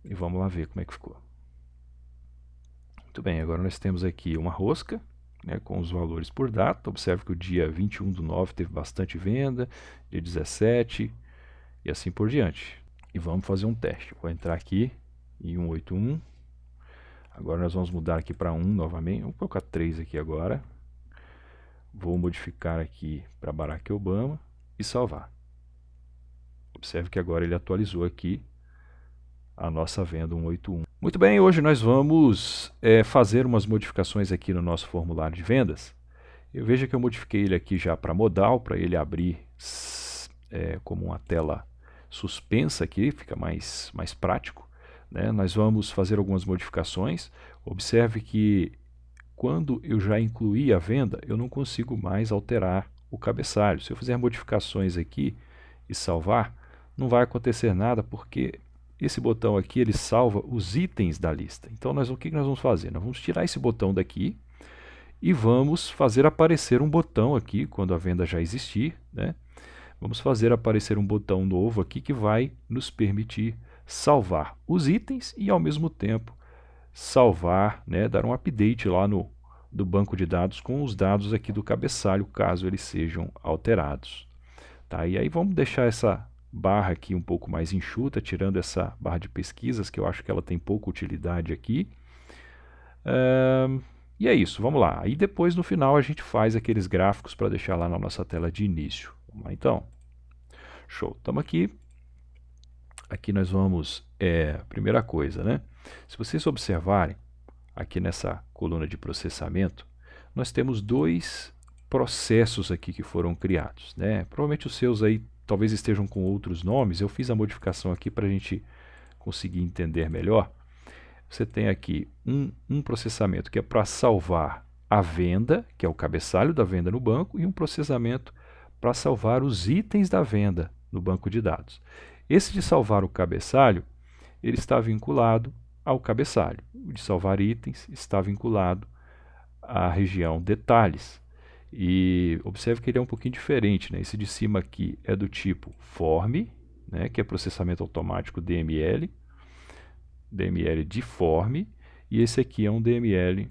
e vamos lá ver como é que ficou. Muito bem, agora nós temos aqui uma rosca, né, com os valores por data. Observe que o dia 21/9 teve bastante venda, dia 17 e assim por diante. E vamos fazer um teste. Vou entrar aqui em 181. Agora nós vamos mudar aqui para 1 novamente. Vou colocar 3 aqui agora. Vou modificar aqui para Barack Obama e salvar. Observe que agora ele atualizou aqui a nossa venda 181. Muito bem, hoje nós vamos fazer umas modificações aqui no nosso formulário de vendas. Eu vejo que eu modifiquei ele aqui já para modal, para ele abrir como uma tela suspensa aqui, fica mais prático, né? Nós vamos fazer algumas modificações. Observe que quando eu já incluí a venda, eu não consigo mais alterar o cabeçalho. Se eu fizer modificações aqui e salvar, não vai acontecer nada, porque esse botão aqui ele salva os itens da lista. Então o que nós vamos fazer? Nós vamos tirar esse botão daqui e vamos fazer aparecer um botão aqui quando a venda já existir, né? Vamos fazer aparecer um botão novo aqui que vai nos permitir salvar os itens e ao mesmo tempo salvar, né, dar um update lá do banco de dados com os dados aqui do cabeçalho, caso eles sejam alterados. Tá? E aí vamos deixar essa barra aqui um pouco mais enxuta, tirando essa barra de pesquisas, que eu acho que ela tem pouca utilidade aqui. E é isso, vamos lá. Aí depois no final a gente faz aqueles gráficos para deixar lá na nossa tela de início. Vamos lá então. Show, estamos aqui. Aqui nós vamos, primeira coisa, né? Se vocês observarem, aqui nessa coluna de processamento, nós temos dois processos aqui que foram criados, né? Provavelmente os seus aí talvez estejam com outros nomes. Eu fiz a modificação aqui para a gente conseguir entender melhor. Você tem aqui um processamento que é para salvar a venda, que é o cabeçalho da venda no banco, e um processamento para salvar os itens da venda no banco de dados. Esse de salvar o cabeçalho, ele está vinculado ao cabeçalho. O de salvar itens está vinculado à região detalhes. E observe que ele é um pouquinho diferente, né? Esse de cima aqui é do tipo form, né? Que é processamento automático DML, DML de form, e esse aqui é um DML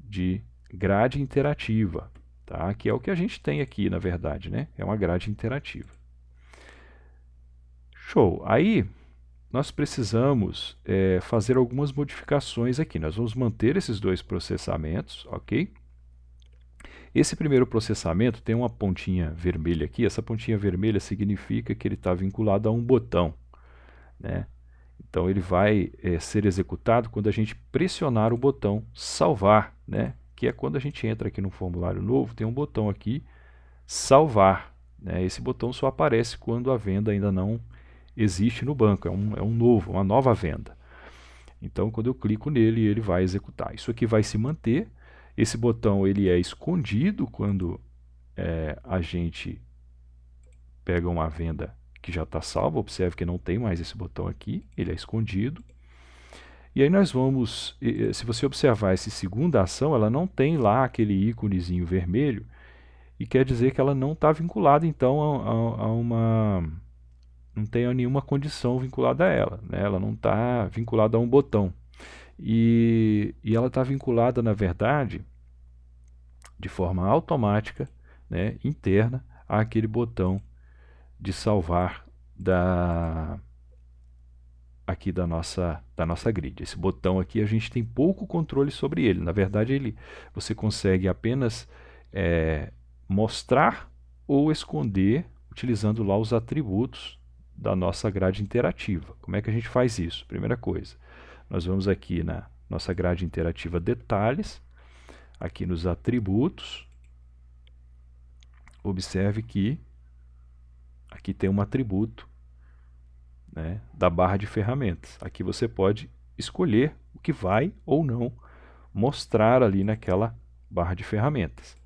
de grade interativa, tá? Que é o que a gente tem aqui, na verdade, né? É uma grade interativa. Show! Aí nós precisamos fazer algumas modificações aqui. Nós vamos manter esses dois processamentos, ok? Esse primeiro processamento tem uma pontinha vermelha aqui. Essa pontinha vermelha significa que ele está vinculado a um botão, né? Então ele vai ser executado quando a gente pressionar o botão salvar, né? Que é quando a gente entra aqui no formulário novo, tem um botão aqui, salvar, né? Esse botão só aparece quando a venda ainda não existe no banco, é uma nova venda. Então quando eu clico nele, ele vai executar. Isso aqui vai se manter. Esse botão ele é escondido quando a gente pega uma venda que já está salva. Observe que não tem mais esse botão aqui, ele é escondido. E aí nós vamos, se você observar essa segunda ação, ela não tem lá aquele íconezinho vermelho, e quer dizer que ela não está vinculada então não tem nenhuma condição vinculada a ela, né? Ela não está vinculada a um botão. E ela está vinculada, na verdade, de forma automática, né, interna, àquele botão de salvar aqui da nossa grid. Esse botão aqui a gente tem pouco controle sobre ele. Na verdade, você consegue apenas mostrar ou esconder utilizando lá os atributos da nossa grade interativa. Como é que a gente faz isso? Primeira coisa, nós vamos aqui na nossa grade interativa detalhes, aqui nos atributos. Observe que aqui tem um atributo, né, da barra de ferramentas. Aqui você pode escolher o que vai ou não mostrar ali naquela barra de ferramentas.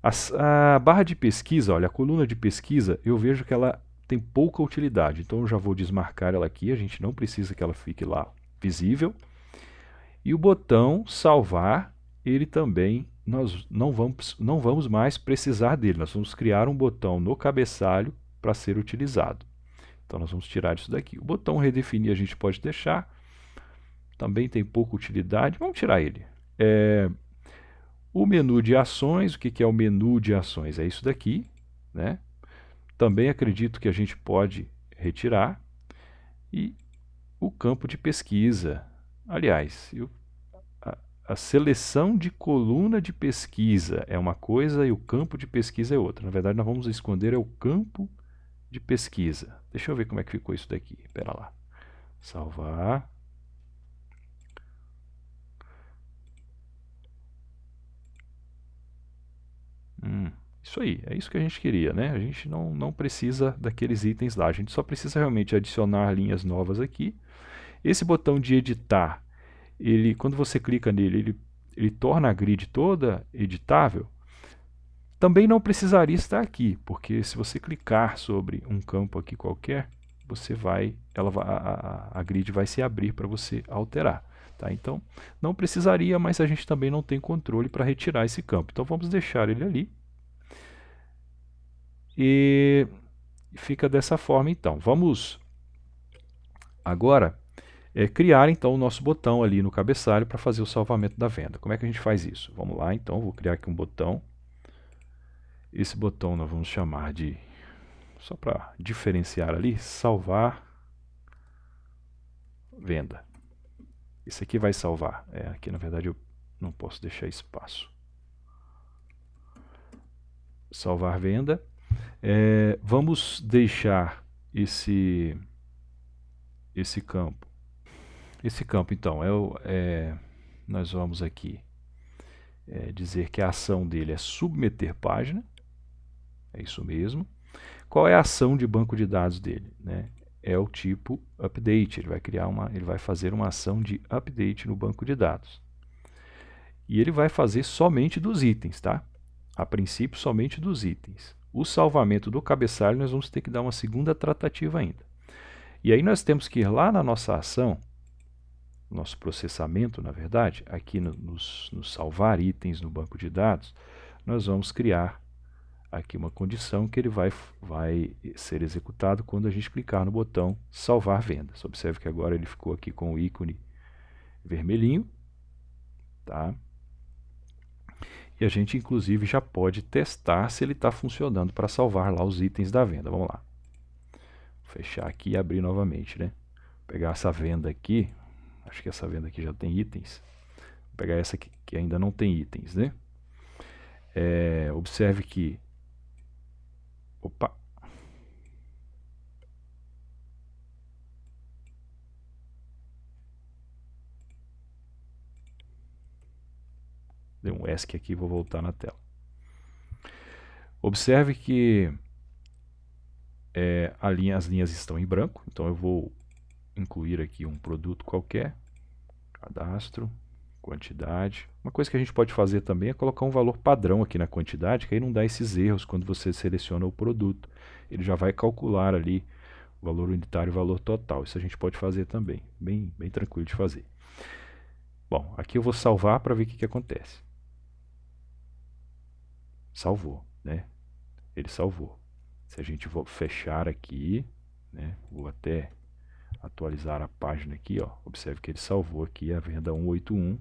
A barra de pesquisa, olha, a coluna de pesquisa, eu vejo que ela tem pouca utilidade, então eu já vou desmarcar ela aqui, a gente não precisa que ela fique lá visível. E o botão salvar, ele também, nós não vamos mais precisar dele, nós vamos criar um botão no cabeçalho para ser utilizado. Então nós vamos tirar isso daqui. O botão redefinir a gente pode deixar. Também tem pouca utilidade. Vamos tirar ele. O menu de ações, o que é o menu de ações? É isso daqui, né? Também acredito que a gente pode retirar. E o campo de pesquisa. Aliás, a seleção de coluna de pesquisa é uma coisa e o campo de pesquisa é outra. Na verdade, nós vamos esconder o campo de pesquisa. Deixa eu ver como é que ficou isso daqui. Espera lá. Salvar. Isso aí, é isso que a gente queria, né? A gente não precisa daqueles itens lá. A gente só precisa realmente adicionar linhas novas aqui. Esse botão de editar, quando você clica nele, ele torna a grid toda editável. Também não precisaria estar aqui, porque se você clicar sobre um campo aqui qualquer, a grid vai se abrir para você alterar. Tá? Então, não precisaria, mas a gente também não tem controle para retirar esse campo. Então, vamos deixar ele ali. E fica dessa forma, então. Vamos agora criar, então, o nosso botão ali no cabeçalho para fazer o salvamento da venda. Como é que a gente faz isso? Vamos lá, então. Vou criar aqui um botão. Esse botão nós vamos chamar de, só para diferenciar ali, salvar venda. Esse aqui vai salvar. Aqui na verdade eu não posso deixar espaço. Salvar venda. Vamos deixar esse campo. Esse campo então nós vamos aqui dizer que a ação dele é submeter página. É isso mesmo. Qual é a ação de banco de dados dele, né? É o tipo update. Ele vai fazer uma ação de update no banco de dados. E ele vai fazer somente dos itens, tá? A princípio, somente dos itens. O salvamento do cabeçalho nós vamos ter que dar uma segunda tratativa ainda. E aí nós temos que ir lá na nossa ação, nosso processamento, na verdade, aqui no salvar itens no banco de dados, nós vamos criar aqui uma condição que ele vai ser executado quando a gente clicar no botão salvar vendas. Observe que agora ele ficou aqui com o ícone vermelhinho, tá? E a gente inclusive já pode testar se ele está funcionando para salvar lá os itens da venda. Vamos lá. Vou fechar aqui e abrir novamente, né? Vou pegar essa venda aqui, acho que essa venda aqui já tem itens. Vou pegar essa aqui que ainda não tem itens, né? Observe que opa! Deu um ESC aqui, vou voltar na tela. Observe que as linhas estão em branco, então eu vou incluir aqui um produto qualquer, cadastro, quantidade. Uma coisa que a gente pode fazer também é colocar um valor padrão aqui na quantidade, que aí não dá esses erros quando você seleciona o produto. Ele já vai calcular ali o valor unitário e o valor total. Isso a gente pode fazer também, bem tranquilo de fazer. Bom, aqui eu vou salvar para ver o que acontece. Salvou, né? Ele salvou. Se a gente for fechar aqui, né? Vou até atualizar a página aqui, ó. Observe que ele salvou aqui a venda 181.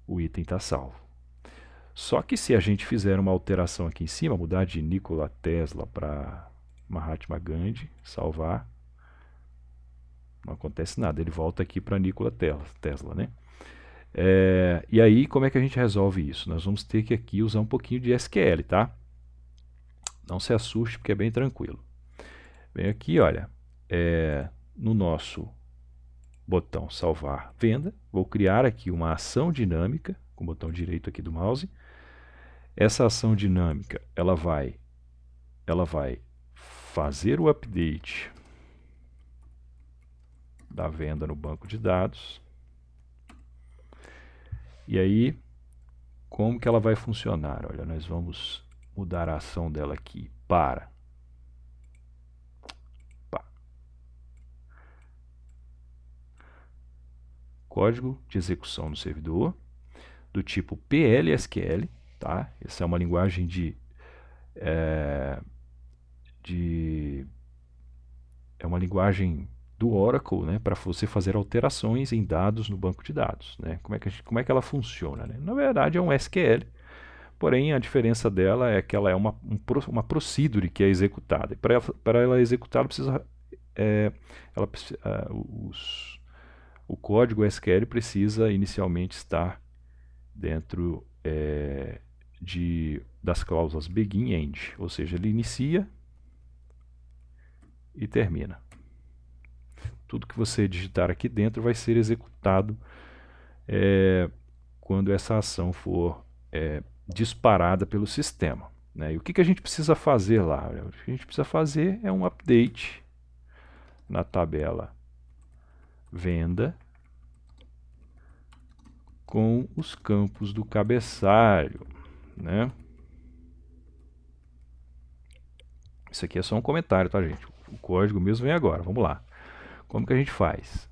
O item está salvo. Só que se a gente fizer uma alteração aqui em cima, mudar de Nikola Tesla para Mahatma Gandhi, salvar, não acontece nada. Ele volta aqui para Nikola Tesla, né? E aí, como é que a gente resolve isso? Nós vamos ter que aqui usar um pouquinho de SQL, tá? Não se assuste, porque é bem tranquilo. Vem aqui, olha, no nosso botão salvar venda, vou criar aqui uma ação dinâmica, com o botão direito aqui do mouse. Essa ação dinâmica, ela vai fazer o update da venda no banco de dados. E aí, como que ela vai funcionar? Olha, nós vamos mudar a ação dela aqui para código de execução no servidor, do tipo PLSQL, tá? Essa é uma linguagem de é uma linguagem do Oracle, né, para você fazer alterações em dados no banco de dados, né? Como é que ela funciona, né? Na verdade é um SQL, porém a diferença dela é que ela é uma procedure que é executada. E para ela executar, ela precisa, é, ela, o código SQL precisa inicialmente estar dentro das cláusulas begin e end, ou seja, ele inicia e termina. Tudo que você digitar aqui dentro vai ser executado quando essa ação for disparada pelo sistema, né? E o que a gente precisa fazer lá? O que a gente precisa fazer é um update na tabela venda com os campos do cabeçalho, né? Isso aqui é só um comentário, tá, gente? O código mesmo vem agora. Vamos lá. Como que a gente faz?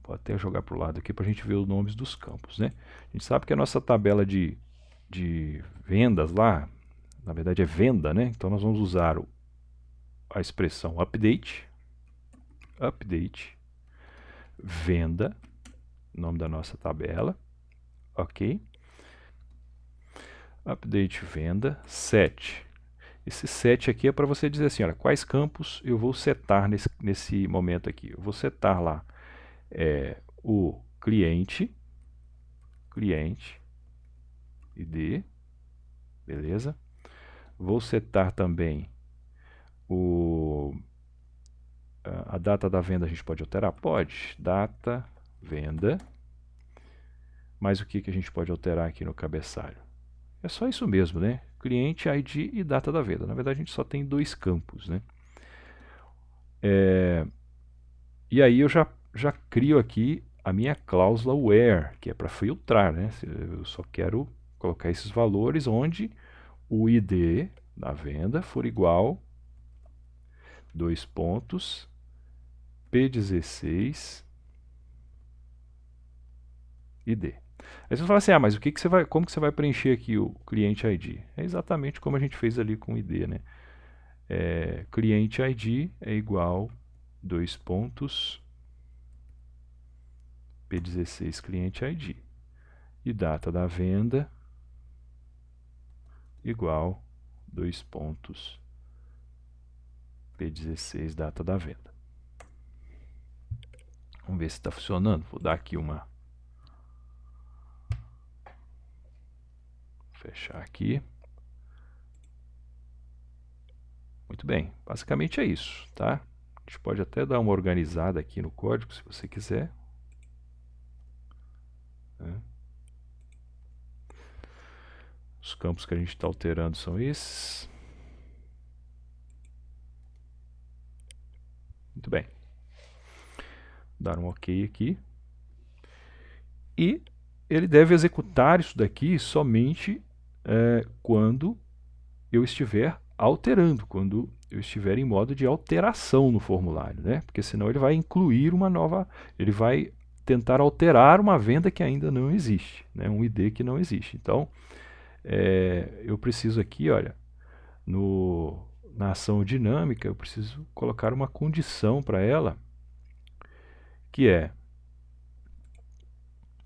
Vou até jogar para o lado aqui para a gente ver os nomes dos campos, né? A gente sabe que a nossa tabela de vendas lá, na verdade é venda, né? Então nós vamos usar a expressão update, venda, nome da nossa tabela, ok? Update venda, set. Esse set aqui é para você dizer assim, olha, quais campos eu vou setar nesse momento aqui. Eu vou setar lá o cliente, ID, beleza? Vou setar também a data da venda. A gente pode alterar? Pode. Data, venda. Mas o que a gente pode alterar aqui no cabeçalho? É só isso mesmo, né? Cliente, ID e data da venda. Na verdade, a gente só tem dois campos, né? E aí eu já crio aqui a minha cláusula where, que é para filtrar, né? Eu só quero colocar esses valores onde o ID da venda for igual, dois pontos, P16 ID. Aí você fala assim, mas como que você vai preencher aqui o cliente ID? É exatamente como a gente fez ali com o ID, né? Cliente ID é igual, dois pontos, P16 cliente ID. E data da venda igual, dois pontos, P16 data da venda. Vamos ver se está funcionando. Vou dar aqui fechar aqui. Muito bem, basicamente é isso, tá? A gente pode até dar uma organizada aqui no código, se você quiser. Né? Os campos que a gente está alterando são esses. Muito bem. Dar um OK aqui. E ele deve executar isso daqui somente quando eu estiver alterando, quando eu estiver em modo de alteração no formulário, né? Porque senão ele vai incluir uma nova, ele vai tentar alterar uma venda que ainda não existe, né? Um ID que não existe. Então, eu preciso aqui, olha, na ação dinâmica, eu preciso colocar uma condição para ela, que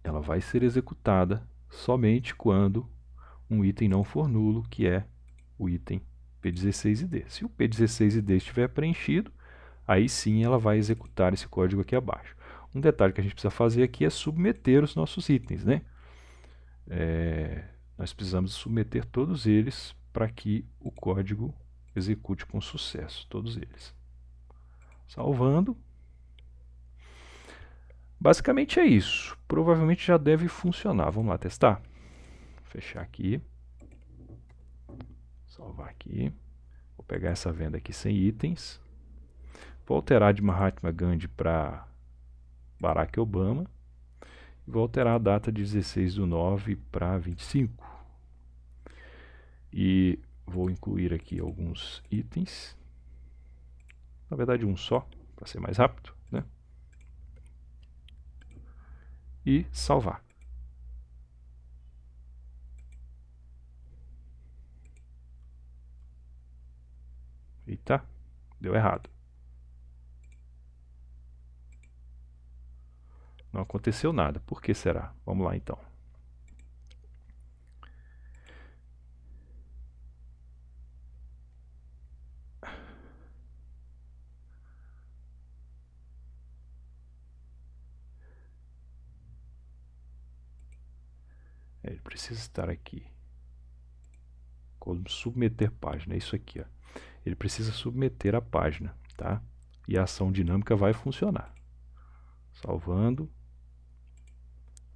ela vai ser executada somente quando um item não for nulo, que é o item P16ID. Se o P16ID estiver preenchido, aí sim ela vai executar esse código aqui abaixo. Um detalhe que a gente precisa fazer aqui é submeter os nossos itens, né? Nós precisamos submeter todos eles para que o código execute com sucesso, todos eles. Salvando. Basicamente é isso. Provavelmente já deve funcionar. Vamos lá testar? Fechar aqui. Salvar aqui. Vou pegar essa venda aqui sem itens. Vou alterar de Mahatma Gandhi para Barack Obama. Vou alterar a data de 16/9 para 25. E vou incluir aqui alguns itens. Na verdade, um só, para ser mais rápido, né? E salvar. Eita, deu errado. Não aconteceu nada. Por que será? Vamos lá então. Ele precisa estar aqui. Submeter página, é isso aqui, ó. Ele precisa submeter a página, tá? E a ação dinâmica vai funcionar. Salvando.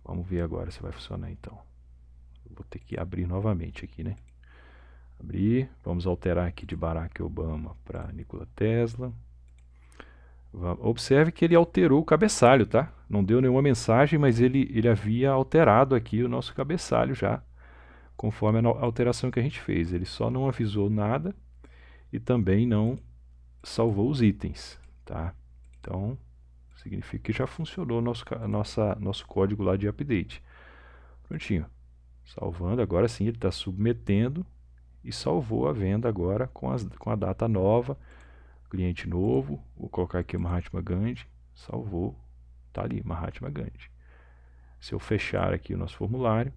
Vamos ver agora se vai funcionar então. Eu vou ter que abrir novamente aqui, né? Abrir. Vamos alterar aqui de Barack Obama para Nikola Tesla. Observe que ele alterou o cabeçalho, tá? Não deu nenhuma mensagem, mas ele havia alterado aqui o nosso cabeçalho já, conforme a alteração que a gente fez. Ele só não avisou nada e também não salvou os itens, tá? Então, significa que já funcionou nosso código lá de update. Prontinho. Salvando, agora sim ele está submetendo e salvou a venda agora com a data nova, cliente novo. Vou colocar aqui o Mahatma Gandhi, salvou, tá ali, Mahatma Gandhi. Se eu fechar aqui o nosso formulário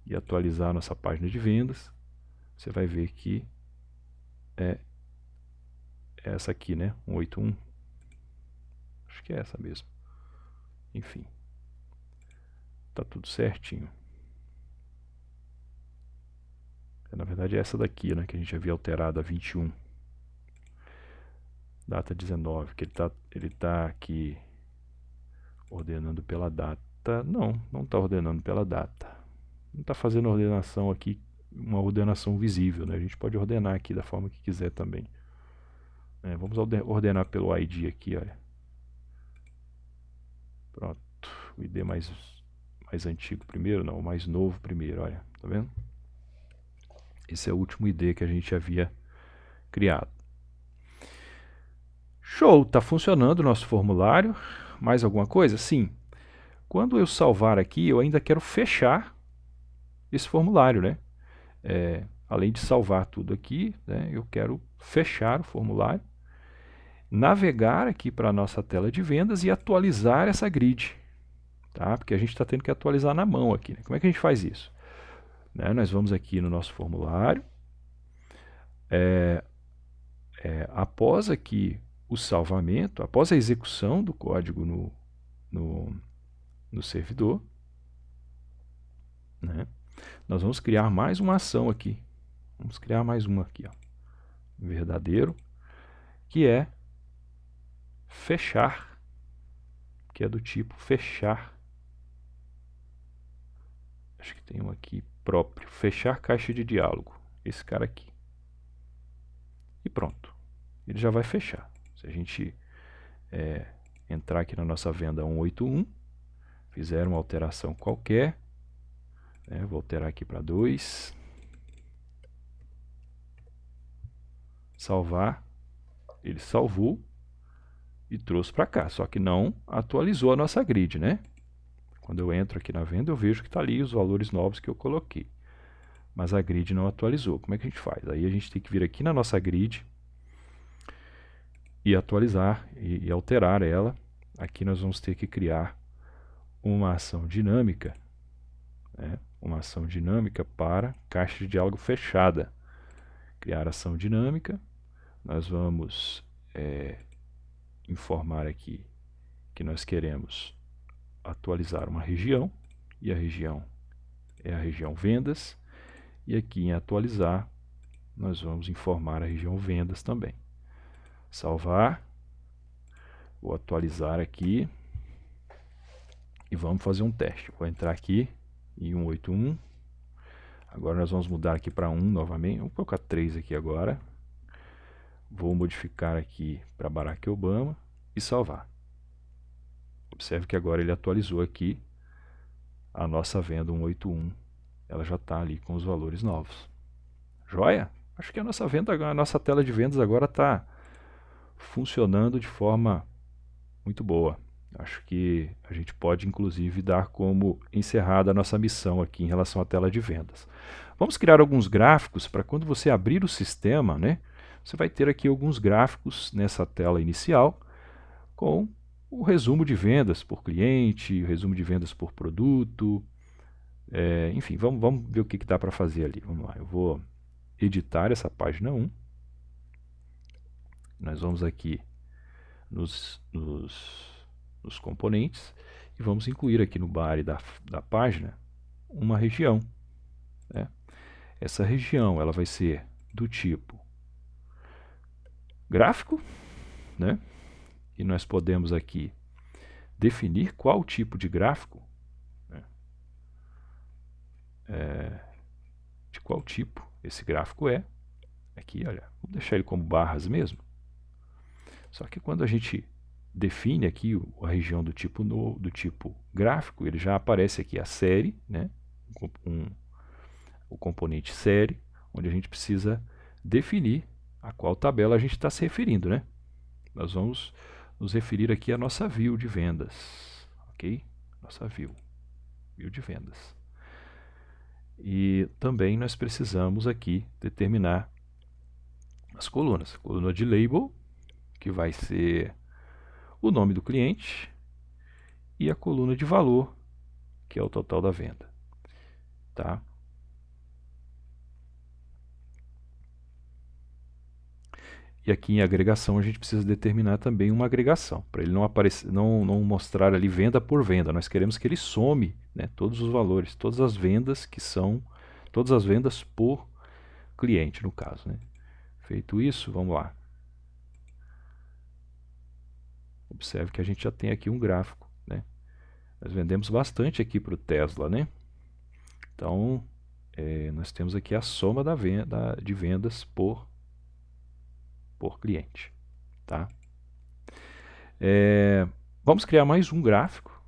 e atualizar a nossa página de vendas, você vai ver que é essa aqui, né? 181. Acho que é essa mesmo. Enfim, tá tudo certinho. Na verdade é essa daqui, né, que a gente havia alterado a 21. Data 19, que ele tá aqui ordenando pela data. Não está ordenando pela data. Não está fazendo ordenação aqui, uma ordenação visível, né? A gente pode ordenar aqui da forma que quiser também. Vamos ordenar pelo ID aqui, olha. Pronto. O ID mais antigo primeiro, não, o mais novo primeiro, olha. Tá vendo? Esse é o último ID que a gente havia criado. Show, está funcionando o nosso formulário. Mais alguma coisa? Sim. Quando eu salvar aqui, eu ainda quero fechar esse formulário, né? Além de salvar tudo aqui, né, eu quero fechar o formulário, navegar aqui para a nossa tela de vendas e atualizar essa grid, tá? Porque a gente está tendo que atualizar na mão aqui, né? Como é que a gente faz isso? Nós vamos aqui no nosso formulário, após aqui o salvamento, após a execução do código no servidor, né, nós vamos criar mais uma ação aqui. Vamos criar mais uma aqui, ó, verdadeiro, que é fechar, que é do tipo fechar. Acho que tem um aqui próprio, fechar caixa de diálogo, esse cara aqui. E pronto, ele já vai fechar. Se a gente entrar aqui na nossa venda 181, fizer uma alteração qualquer, né, vou alterar aqui para 2, salvar, ele salvou e trouxe para cá, só que não atualizou a nossa grid, né? Quando eu entro aqui na venda, eu vejo que está ali os valores novos que eu coloquei, mas a grid não atualizou. Como é que a gente faz? Aí a gente tem que vir aqui na nossa grid e atualizar e alterar ela. Aqui nós vamos ter que criar uma ação dinâmica, né? Uma ação dinâmica para caixa de diálogo fechada. Criar ação dinâmica, nós vamos informar aqui que nós queremos atualizar uma região, e a região é a região vendas, e aqui em atualizar nós vamos informar a região vendas também. Salvar, vou atualizar aqui e vamos fazer um teste. Vou entrar aqui em 181, agora nós vamos mudar aqui para 1 novamente, vou colocar 3 aqui agora, vou modificar aqui para Barack Obama e salvar. Observe que agora ele atualizou aqui a nossa venda 181, ela já está ali com os valores novos. Joia? Acho que a nossa tela de vendas agora está funcionando de forma muito boa. Acho que a gente pode inclusive dar como encerrada a nossa missão aqui em relação à tela de vendas. Vamos criar alguns gráficos para quando você abrir o sistema, né? Você vai ter aqui alguns gráficos nessa tela inicial com o resumo de vendas por cliente, o resumo de vendas por produto, enfim, vamos ver o que dá para fazer ali. Vamos lá, eu vou editar essa página 1. Nós vamos aqui nos componentes e vamos incluir aqui no body da página uma região, né? Essa região ela vai ser do tipo gráfico, né? E nós podemos aqui definir qual tipo de gráfico, né? De qual tipo esse gráfico é. Aqui, olha, vamos deixar ele como barras mesmo. Só que quando a gente define aqui a região do tipo gráfico, ele já aparece aqui a série, né? O componente série, onde a gente precisa definir a qual tabela a gente está se referindo, né? Nós vamos nos referir aqui à nossa view de vendas, ok? Nossa view de vendas. E também nós precisamos aqui determinar as colunas. A coluna de label, que vai ser o nome do cliente, e a coluna de valor, que é o total da venda, tá? E aqui em agregação a gente precisa determinar também uma agregação, para ele não aparecer, não mostrar ali venda por venda. Nós queremos que ele some, né, todos os valores, todas as vendas todas as vendas por cliente no caso, né? Feito isso, vamos lá. Observe que a gente já tem aqui um gráfico, né? Nós vendemos bastante aqui para o Tesla, né? Então, nós temos aqui a soma de vendas por cliente, tá? Vamos criar mais um gráfico.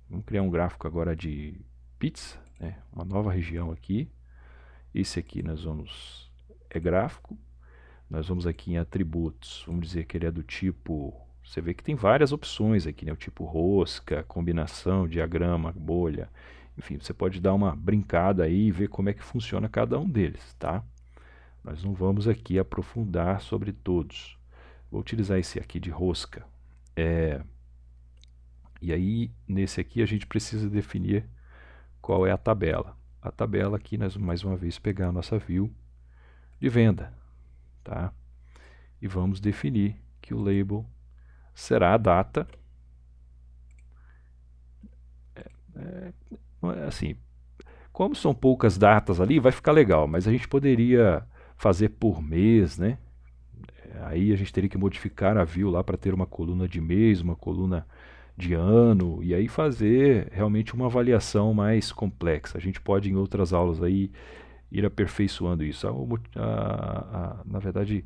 Vamos criar um gráfico agora de pizza, né? Uma nova região aqui. Esse aqui nós vamos gráfico. Nós vamos aqui em atributos, vamos dizer que ele é do tipo, você vê que tem várias opções aqui, né? O tipo rosca, combinação, diagrama, bolha. Enfim, você pode dar uma brincada aí e ver como é que funciona cada um deles, tá? Nós não vamos aqui aprofundar sobre todos. Vou utilizar esse aqui de rosca. E aí, nesse aqui, a gente precisa definir qual é a tabela. A tabela aqui, nós mais uma vez pegar a nossa view de venda, tá? E vamos definir que o label será a data. Assim, como são poucas datas ali, vai ficar legal, mas a gente poderia fazer por mês, né? Aí a gente teria que modificar a view lá para ter uma coluna de mês, uma coluna de ano, e aí fazer realmente uma avaliação mais complexa. A gente pode em outras aulas aí ir aperfeiçoando isso. Na verdade,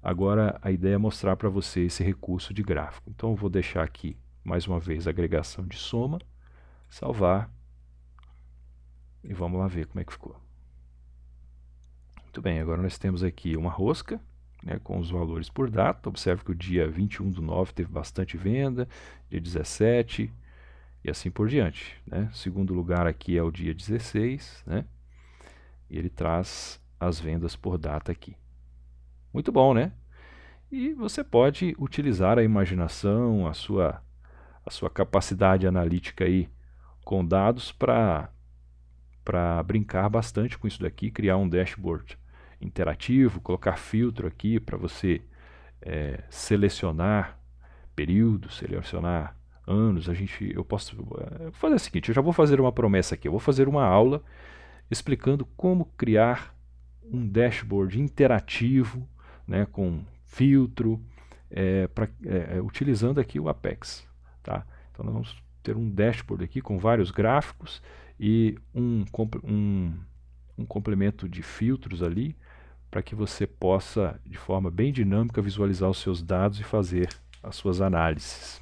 agora a ideia é mostrar para você esse recurso de gráfico. Então eu vou deixar aqui mais uma vez a agregação de soma, salvar e vamos lá ver como é que ficou. Muito bem, agora nós temos aqui uma rosca, né, com os valores por data. Observe que o dia 21/9 teve bastante venda, dia 17 e assim por diante, né? Segundo lugar aqui é o dia 16, né? E ele traz as vendas por data aqui. Muito bom, né? E você pode utilizar a imaginação, a sua capacidade analítica aí com dados para brincar bastante com isso daqui, criar um dashboard interativo, colocar filtro aqui para você selecionar períodos, selecionar anos. Eu posso fazer o seguinte, eu já vou fazer uma promessa aqui, eu vou fazer uma aula explicando como criar um dashboard interativo, né, com filtro, utilizando aqui o Apex, tá? Então nós vamos ter um dashboard aqui com vários gráficos e um complemento de filtros ali para que você possa, de forma bem dinâmica, visualizar os seus dados e fazer as suas análises.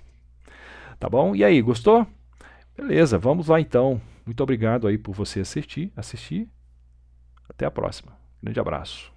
Tá bom? E aí, gostou? Beleza, vamos lá então. Muito obrigado aí por você assistir. Até a próxima. Grande abraço.